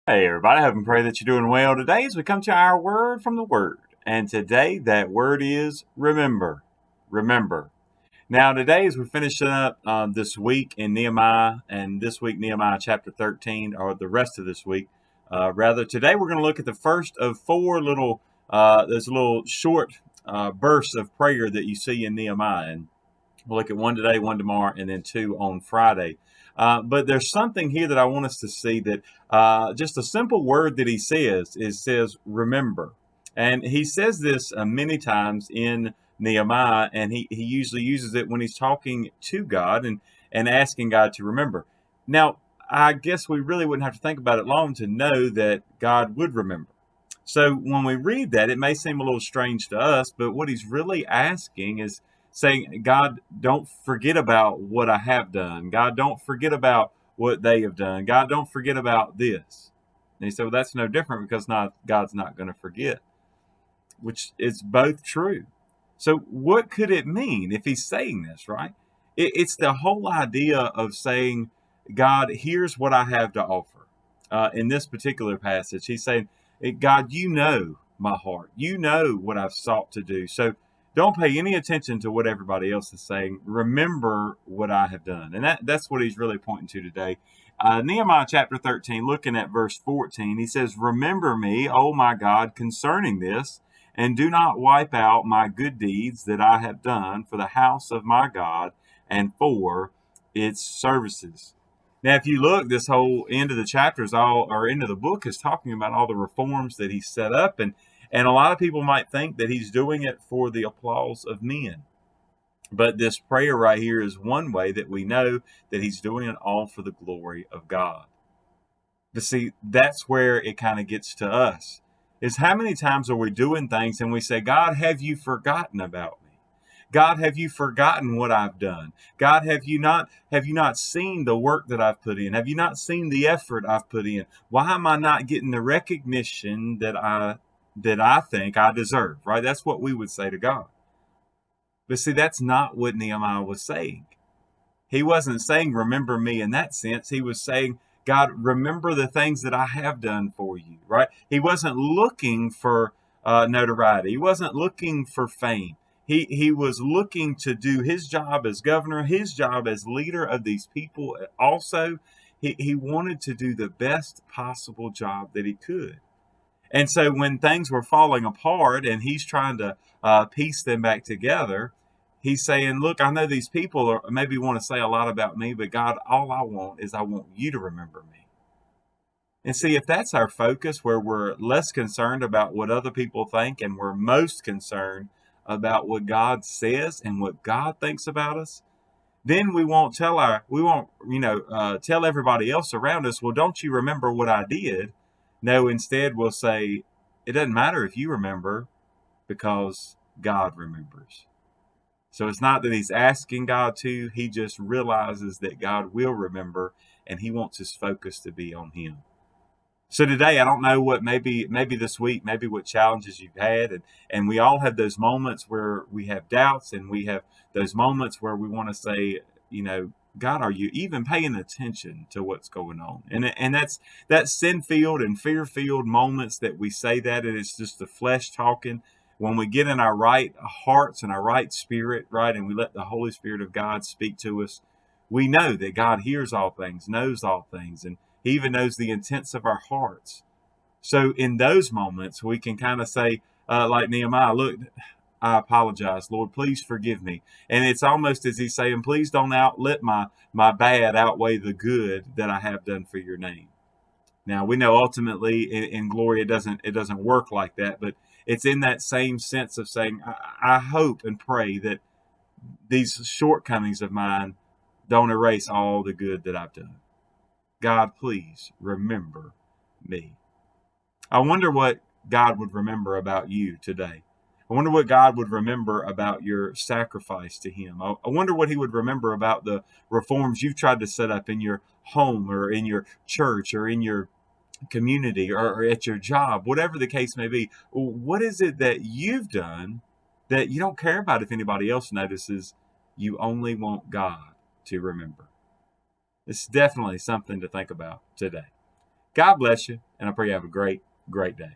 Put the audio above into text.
Hey everybody, I hope and pray that you're doing well today as we come to our word from the Word. And today that word is remember. Remember. Now today as we're finishing up this week in Nehemiah, and this week Nehemiah chapter 13, or the rest of this week, rather, today we're going to look at the first of four little, there's a little short bursts of prayer that you see in Nehemiah. And we'll look at one today, one tomorrow, and then two on Friday. But there's something here that I want us to see that just a simple word that he says remember. And he says this many times in Nehemiah, and he usually uses it when he's talking to God and asking God to remember. Now, I guess we really wouldn't have to think about it long to know that God would remember. So when we read that, it may seem a little strange to us, but what he's really asking is saying, God, don't forget about what I have done. God, don't forget about what they have done. God, don't forget about this. And he said, well, that's no different because God's not going to forget, which is both true. So what could it mean if he's saying this, right? It's the whole idea of saying, God, here's what I have to offer. In this particular passage, he's saying, God, you know my heart. You know what I've sought to do. So don't pay any attention to what everybody else is saying. Remember what I have done. And that's what he's really pointing to today. Nehemiah chapter 13, looking at verse 14, he says, remember me, O my God, concerning this, and do not wipe out my good deeds that I have done for the house of my God and for its services. Now, if you look, this whole end of the chapters, all or end of the book, is talking about all the reforms that he set up, and a lot of people might think that he's doing it for the applause of men. But this prayer right here is one way that we know that he's doing it all for the glory of God. But see, that's where it kind of gets to us. Is how many times are we doing things and we say, God, have you forgotten about me? God, have you forgotten what I've done? God, have you not seen the work that I've put in? Have you not seen the effort I've put in? Why am I not getting the recognition that I think I deserve? Right? That's what we would say to God. But see, that's not what Nehemiah was saying. He wasn't saying, remember me in that sense. He was saying, God, remember the things that I have done for you, right? He wasn't looking for notoriety. He wasn't looking for fame. He was looking to do his job as governor, his job as leader of these people. Also, he wanted to do the best possible job that he could. And so when things were falling apart and he's trying to piece them back together, he's saying, look, I know these people maybe want to say a lot about me, but God, all I want is I want you to remember me. And see, if that's our focus, where we're less concerned about what other people think and we're most concerned about what God says and what God thinks about us, then we won't tell everybody else around us, well, don't you remember what I did? No, instead we'll say, it doesn't matter if you remember because God remembers. So it's not that he's asking God to, he just realizes that God will remember and he wants his focus to be on him. So today, I don't know what maybe this week, maybe what challenges you've had, and we all have those moments where we have doubts, and we have those moments where we want to say, God, are you even paying attention to what's going on? And that's sin filled and fear filled moments that we say that, and it's just the flesh talking. When we get in our right hearts and our right spirit, right, and we let the Holy Spirit of God speak to us, we know that God hears all things, knows all things, and he even knows the intents of our hearts. So in those moments, we can kind of say, like Nehemiah, look, I apologize, Lord, please forgive me. And it's almost as he's saying, please don't let my bad outweigh the good that I have done for your name. Now we know ultimately in glory it doesn't work like that, but it's in that same sense of saying, I hope and pray that these shortcomings of mine don't erase all the good that I've done. God, please remember me. I wonder what God would remember about you today. I wonder what God would remember about your sacrifice to him. I wonder what he would remember about the reforms you've tried to set up in your home or in your church or in your community or at your job, whatever the case may be. What is it that you've done that you don't care about if anybody else notices? You only want God to remember. It's definitely something to think about today. God bless you, and I pray you have a great, great day.